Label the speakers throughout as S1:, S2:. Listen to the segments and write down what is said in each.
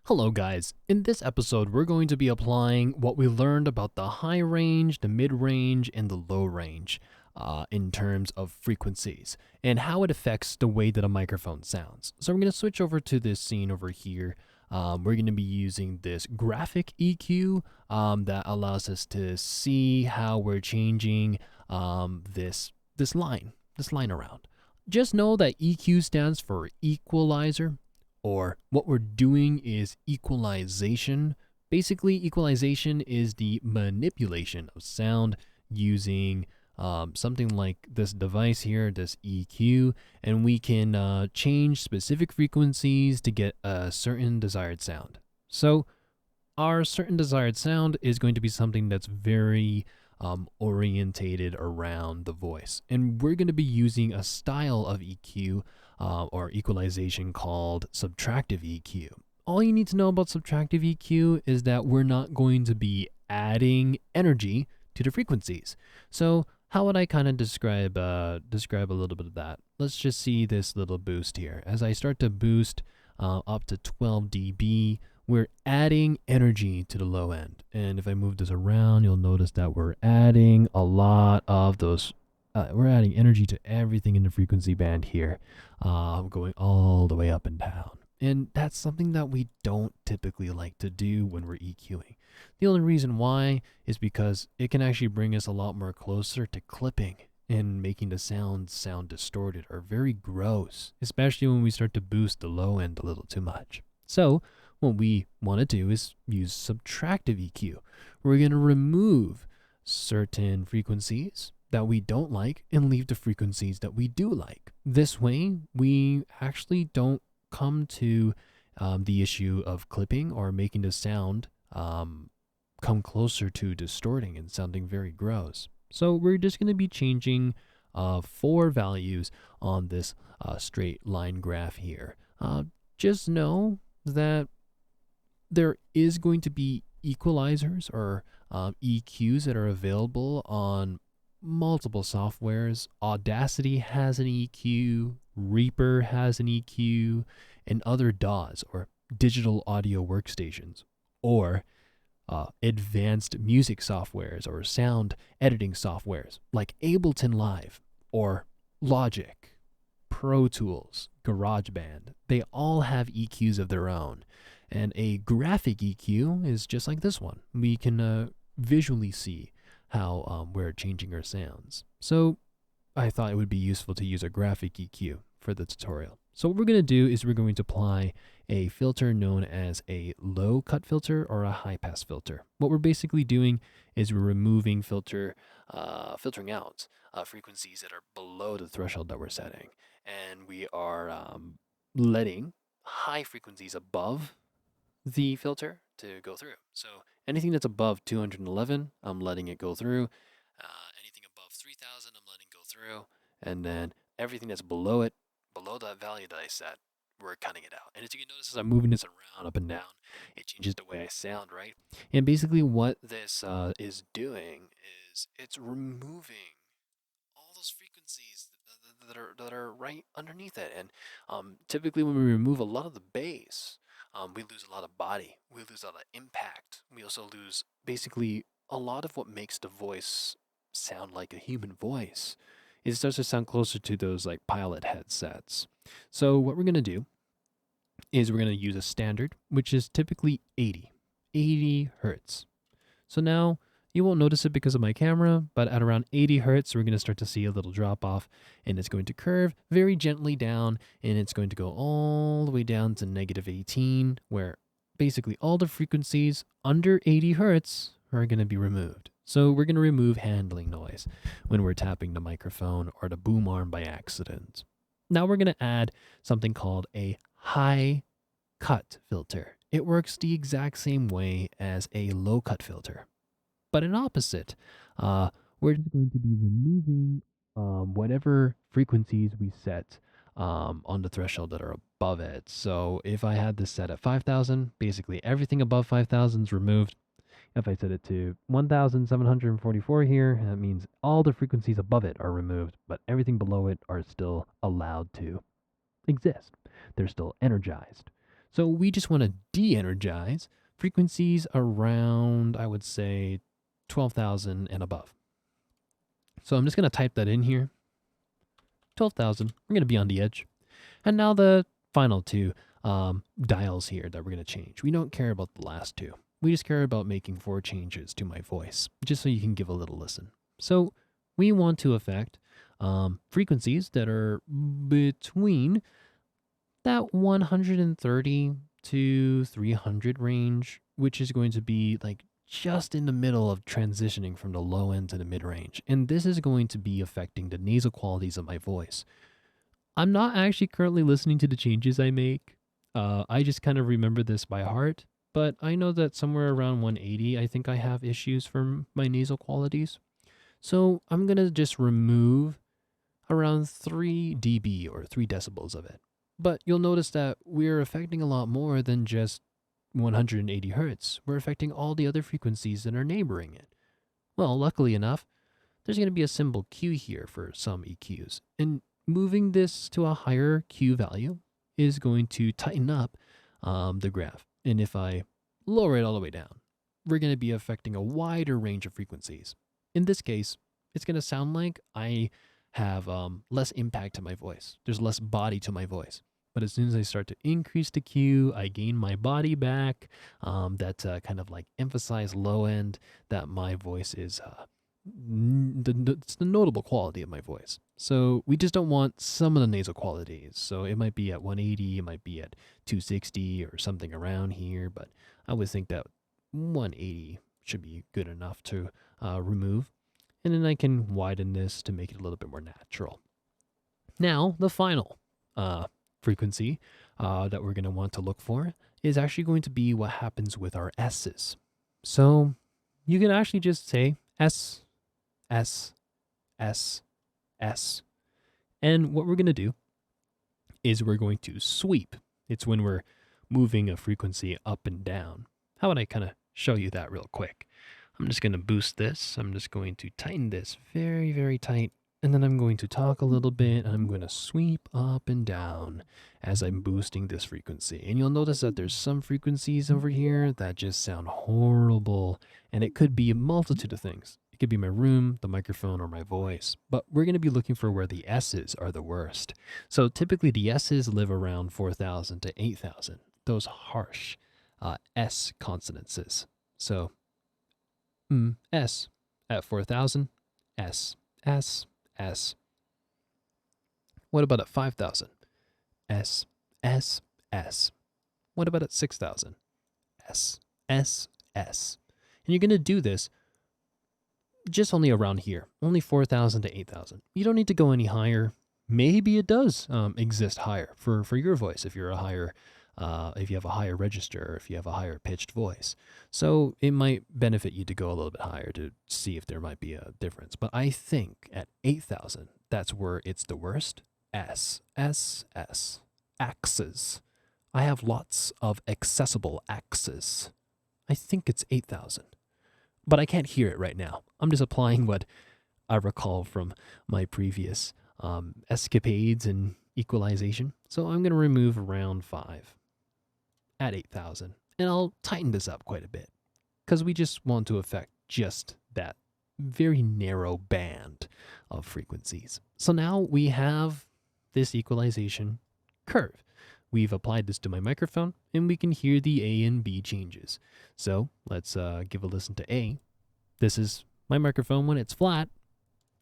S1: Hello guys, in this episode we're going to be applying what we learned about the high range, the mid range, and the low range in terms of frequencies and how it affects the way that a microphone sounds. So we're going to switch over to this scene over here. We're going to be using this graphic EQ that allows us to see how we're changing this line around. Just know that EQ stands for equalizer, or what we're doing is equalization. Basically, equalization is the manipulation of sound using something like this device here, this EQ, and we can change specific frequencies to get a certain desired sound. So our certain desired sound is going to be something that's very orientated around the voice. And we're going to be using a style of EQ or equalization called subtractive EQ. All you need to know about subtractive EQ is that we're not going to be adding energy to the frequencies. So how would I kind of describe a little bit of that? Let's just see this little boost here. As I start to boost up to 12 dB, we're adding energy to the low end. And if I move this around, you'll notice that we're adding a lot of those. We're adding energy to everything in the frequency band here, going all the way up and down. And that's something that we don't typically like to do when we're EQing. The only reason why is because it can actually bring us a lot more closer to clipping and making the sound distorted or very gross, especially when we start to boost the low end a little too much. So what we want to do is use subtractive EQ. We're going to remove certain frequencies that we don't like and leave the frequencies that we do like. This way, we actually don't come to the issue of clipping or making the sound come closer to distorting and sounding very gross. So we're just going to be changing 4 values on this straight line graph here. Just know that there is going to be equalizers or EQs that are available on multiple softwares. Audacity has an EQ, Reaper has an EQ, and other DAWs or digital audio workstations, or advanced music softwares or sound editing softwares like Ableton Live or Logic, Pro Tools, GarageBand. They all have EQs of their own. And a graphic EQ is just like this one. We can visually see how we're changing our sounds. So I thought it would be useful to use a graphic EQ for the tutorial. So what we're going to do is we're going to apply a filter known as a low cut filter or a high pass filter. What we're basically doing is we're removing filtering out frequencies that are below the threshold that we're setting. And we are letting high frequencies above the filter to go through. So anything that's above 211, I'm letting it go through. Anything above 3000, I'm letting go through. And then everything that's below it, below that value that I set, we're cutting it out. And as you can notice, as I'm moving this around, up and down, it changes the way I sound, right? And basically what this is doing is it's removing all those frequencies that are right underneath it. And typically when we remove a lot of the bass, we lose a lot of body. We lose a lot of impact. We also lose basically a lot of what makes the voice sound like a human voice. It starts to sound closer to those like pilot headsets. So what we're going to do is we're going to use a standard, which is typically 80 hertz. So now you won't notice it because of my camera, but at around 80 hertz, we're going to start to see a little drop off, and it's going to curve very gently down, and it's going to go all the way down to -18, where basically all the frequencies under 80 hertz are going to be removed. So we're going to remove handling noise when we're tapping the microphone or the boom arm by accident. Now we're going to add something called a high cut filter. It works the exact same way as a low cut filter, but an opposite. We're just going to be removing whatever frequencies we set on the threshold that are above it. So if I had this set at 5,000, basically everything above 5,000 is removed. If I set it to 1,744 here, that means all the frequencies above it are removed, but everything below it are still allowed to exist. They're still energized. So we just want to de-energize frequencies around, I would say, 12,000 and above. So I'm just going to type that in here. 12,000. We're going to be on the edge. And now the final two dials here that we're going to change. We don't care about the last two. We just care about making 4 changes to my voice, just so you can give a little listen. So we want to affect frequencies that are between that 130 to 300 range, which is going to be like just in the middle of transitioning from the low end to the mid range. And this is going to be affecting the nasal qualities of my voice. I'm not actually currently listening to the changes I make. I just kind of remember this by heart, but I know that somewhere around 180, I think I have issues from my nasal qualities. So I'm going to just remove around 3 dB or 3 decibels of it. But you'll notice that we're affecting a lot more than just 180 hertz. We're affecting all the other frequencies that are neighboring it. Well, luckily enough, there's going to be a symbol Q here for some EQs. And moving this to a higher Q value is going to tighten up the graph. And if I lower it all the way down, we're going to be affecting a wider range of frequencies. In this case, it's going to sound like I have less impact to my voice. There's less body to my voice. But as soon as I start to increase the Q, I gain my body back. That kind of like emphasize low end, that my voice is it's the notable quality of my voice. So we just don't want some of the nasal qualities. So it might be at 180, it might be at 260 or something around here. But I would think that 180 should be good enough to remove. And then I can widen this to make it a little bit more natural. Now, the final frequency that we're going to want to look for is actually going to be what happens with our S's. So you can actually just say S, S, S, S. And what we're going to do is we're going to sweep. It's when we're moving a frequency up and down. How would I kind of show you that real quick? I'm just going to boost this. I'm just going to tighten this very, very tight. And then I'm going to talk a little bit, and I'm going to sweep up and down as I'm boosting this frequency. And you'll notice that there's some frequencies over here that just sound horrible. And it could be a multitude of things. It could be my room, the microphone, or my voice. But we're going to be looking for where the S's are the worst. So typically the S's live around 4,000 to 8,000. Those harsh S consonances. So S at 4,000, S, S, S. What about at 5,000? S, S, S. What about at 6,000? S, S, S. And you're going to do this just only around here, only 4,000 to 8,000. You don't need to go any higher. Maybe it does exist higher for your voice if you're a higher if you have a higher register, or if you have a higher pitched voice. So it might benefit you to go a little bit higher to see if there might be a difference. But I think at 8,000, that's where it's the worst. S, S, S. Axes. I have lots of accessible axes. I think it's 8,000. But I can't hear it right now. I'm just applying what I recall from my previous escapades in equalization. So I'm going to remove around 5 at 8,000. And I'll tighten this up quite a bit because we just want to affect just that very narrow band of frequencies. So now we have this equalization curve. We've applied this to my microphone and we can hear the A and B changes. So let's give a listen to A. This is my microphone when it's flat.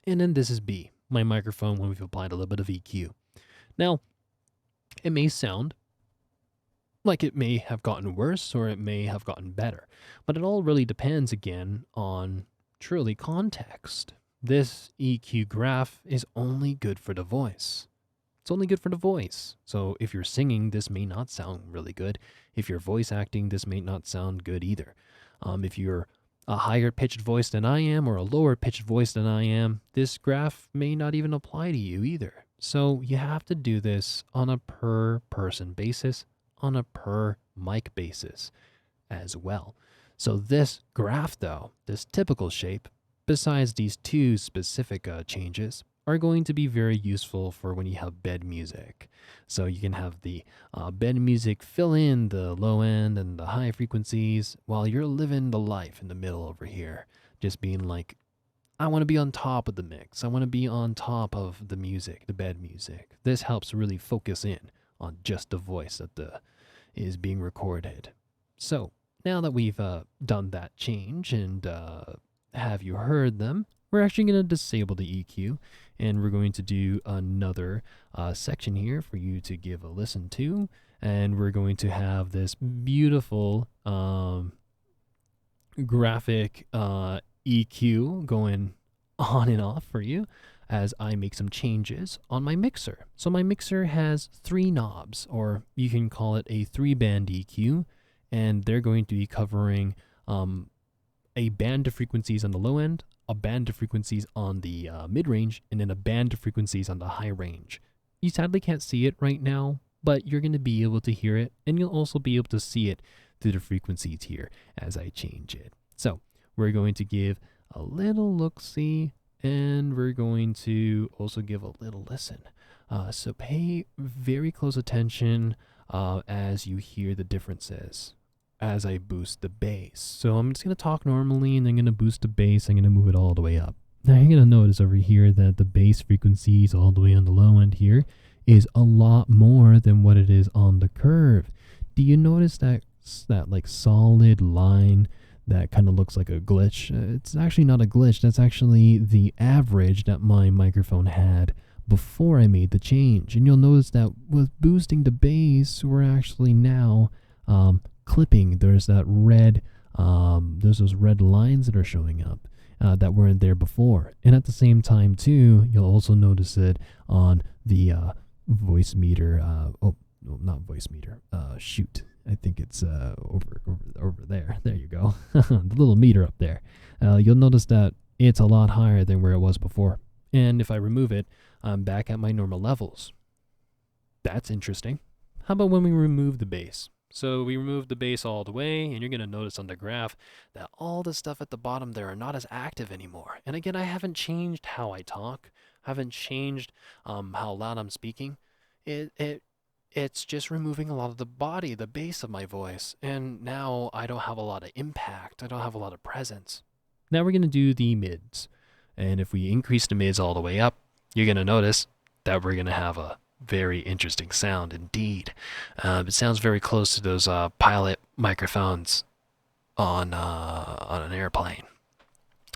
S1: And then this is B, my microphone when we've applied a little bit of EQ. Now, it may sound like it may have gotten worse or it may have gotten better, but it all really depends again on truly context. This EQ graph is only good for the voice. It's only good for the voice. So if you're singing, this may not sound really good. If you're voice acting, this may not sound good either. If you're a higher pitched voice than I am or a lower pitched voice than I am, this graph may not even apply to you either. So you have to do this on a per person basis, on a per mic basis as well. So this graph though, this typical shape, besides these two specific changes, are going to be very useful for when you have bed music. So you can have the bed music fill in the low end and the high frequencies while you're living the life in the middle over here. Just being like, I want to be on top of the mix. I want to be on top of the music, the bed music. This helps really focus in on just the voice that is being recorded. So now that we've done that change and have you heard them, we're actually going to disable the EQ, and we're going to do another section here for you to give a listen to, and we're going to have this beautiful graphic EQ going on and off for you as I make some changes on my mixer. So my mixer has 3 knobs, or you can call it a 3-band EQ, and they're going to be covering a band of frequencies on the low end, a band of frequencies on the mid-range, and then a band of frequencies on the high range. You sadly can't see it right now, but you're going to be able to hear it, and you'll also be able to see it through the frequencies here as I change it. So we're going to give a little look-see, and we're going to also give a little listen. So pay very close attention as you hear the differences as I boost the bass. So I'm just going to talk normally, and I'm going to boost the bass. I'm going to move it all the way up. Now you're going to notice over here that the bass frequencies all the way on the low end here is a lot more than what it is on the curve. Do you notice that like solid line that kind of looks like a glitch? It's actually not a glitch. That's actually the average that my microphone had before I made the change. And you'll notice that with boosting the bass, we're actually now clipping. There's that red, there's those red lines that are showing up that weren't there before. And at the same time too, you'll also notice it on the VoiceMeeter. Oh, no, not VoiceMeeter. Shoot. I think it's over there. There you go. The little meter up there. You'll notice that it's a lot higher than where it was before. And if I remove it, I'm back at my normal levels. That's interesting. How about when we remove the bass? So we remove the bass all the way, and you're going to notice on the graph that all the stuff at the bottom there are not as active anymore. And again, I haven't changed how I talk. I haven't changed how loud I'm speaking. It's just removing a lot of the body, the bass of my voice. And now I don't have a lot of impact. I don't have a lot of presence. Now we're going to do the mids. And if we increase the mids all the way up, you're going to notice that we're going to have a very interesting sound indeed. It sounds very close to those pilot microphones on an airplane.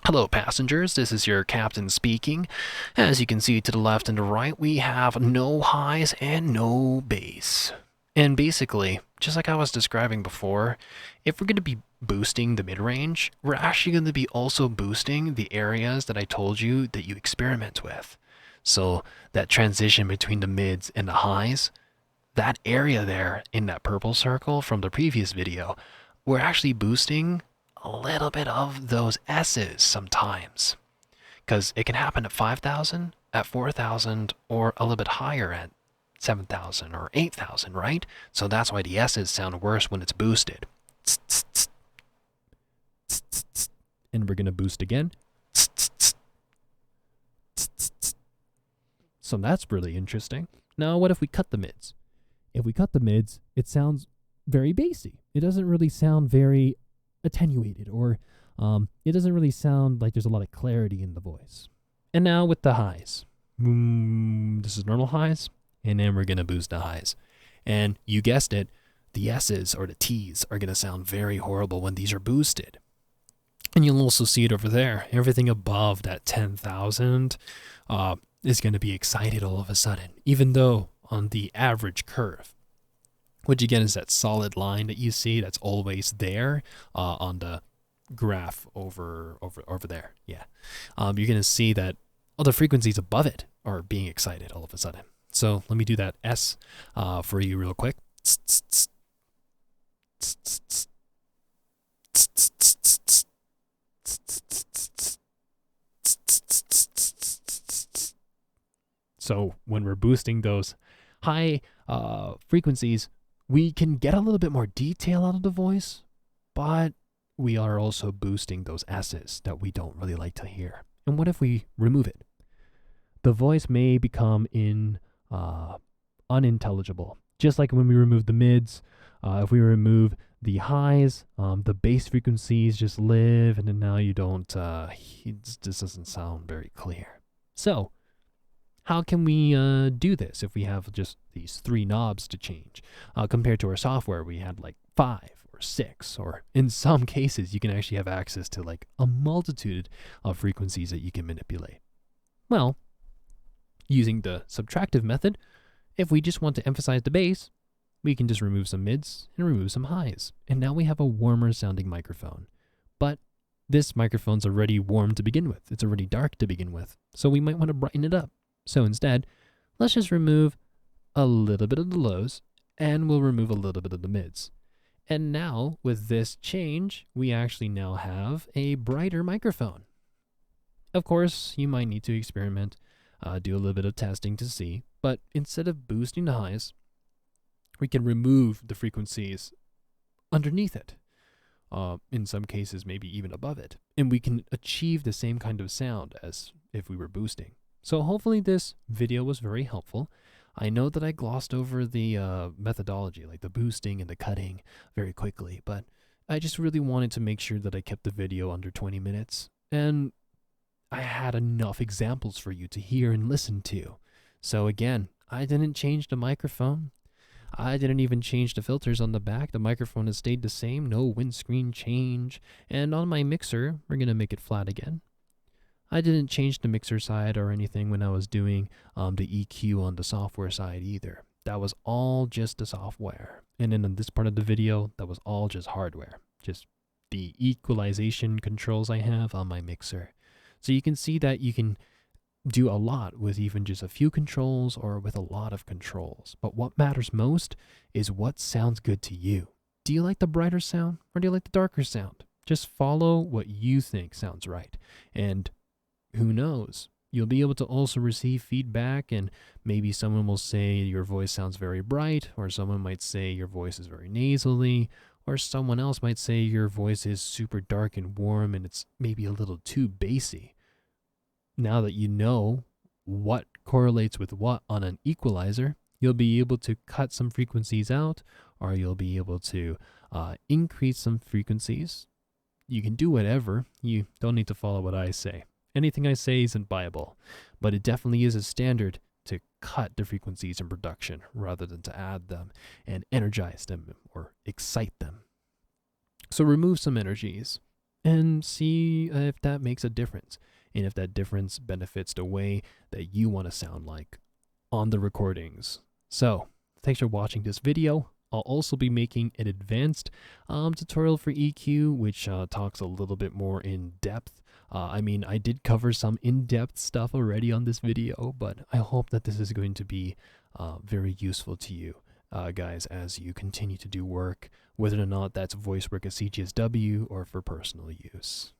S1: Hello passengers, this is your captain speaking. As you can see to the left and the right, we have no highs and no bass. And basically, just like I was describing before, if we're going to be boosting the mid-range, we're actually going to be also boosting the areas that I told you that you experiment with. So that transition between the mids and the highs, that area there in that purple circle from the previous video, we're actually boosting a little bit of those Esses sometimes. Because it can happen at 5,000, at 4,000, or a little bit higher at 7,000 or 8,000, right? So that's why the Esses sound worse when it's boosted. And we're going to boost again. So that's really interesting. Now, what if we cut the mids? If we cut the mids, it sounds very bassy. It doesn't really sound very attenuated, or it doesn't really sound like there's a lot of clarity in the voice. And now with the highs. This is normal highs, and then we're going to boost the highs. And you guessed it, the S's or the T's are going to sound very horrible when these are boosted. And you'll also see it over there. Everything above that 10,000 is going to be excited all of a sudden, even though on the average curve, which again is that solid line that you see that's always there on the graph over there. Yeah, you're going to see that all the frequencies above it are being excited all of a sudden. So let me do that S for you real quick. So when we're boosting those high frequencies, we can get a little bit more detail out of the voice, but we are also boosting those S's that we don't really like to hear. And what if we remove it? the voice may become unintelligible. Just like when we remove the mids, if we remove the highs, the bass frequencies just live, and then now you don't, it just doesn't sound very clear. So, how can we do this if we have just these 3 knobs to change? Compared to our software, we had like 5 or 6, or in some cases, you can actually have access to like a multitude of frequencies that you can manipulate. Well, using the subtractive method, if we just want to emphasize the bass, we can just remove some mids and remove some highs. And now we have a warmer sounding microphone. But this microphone's already warm to begin with. It's already dark to begin with. So we might want to brighten it up. So instead, let's just remove a little bit of the lows and we'll remove a little bit of the mids. And now with this change, we actually now have a brighter microphone. Of course, you might need to experiment, do a little bit of testing to see, but instead of boosting the highs, we can remove the frequencies underneath it. In some cases, maybe even above it. And we can achieve the same kind of sound as if we were boosting. So hopefully this video was very helpful. I know that I glossed over the methodology, like the boosting and the cutting very quickly, but I just really wanted to make sure that I kept the video under 20 minutes. And I had enough examples for you to hear and listen to. So again, I didn't change the microphone. I didn't even change the filters on the back. The microphone has stayed the same, no windscreen change. And on my mixer, we're going to make it flat again. I didn't change the mixer side or anything when I was doing the EQ on the software side either. That was all just the software. And then in this part of the video, that was all just hardware. Just the equalization controls I have on my mixer. So you can see that you can do a lot with even just a few controls or with a lot of controls. But what matters most is what sounds good to you. Do you like the brighter sound or do you like the darker sound? Just follow what you think sounds right. And who knows? You'll be able to also receive feedback, and maybe someone will say your voice sounds very bright, or someone might say your voice is very nasally, or someone else might say your voice is super dark and warm and it's maybe a little too bassy. Now that you know what correlates with what on an equalizer, you'll be able to cut some frequencies out, or you'll be able to increase some frequencies. You can do whatever. You don't need to follow what I say. Anything I say isn't Bible, but it definitely is a standard to cut the frequencies in production rather than to add them and energize them or excite them. So remove some energies and see if that makes a difference, and if that difference benefits the way that you want to sound like on the recordings. So thanks for watching this video. I'll also be making an advanced tutorial for EQ, which talks a little bit more in depth. I mean, I did cover some in-depth stuff already on this video, but I hope that this is going to be very useful to you guys as you continue to do work, whether or not that's voice work at CGSW or for personal use.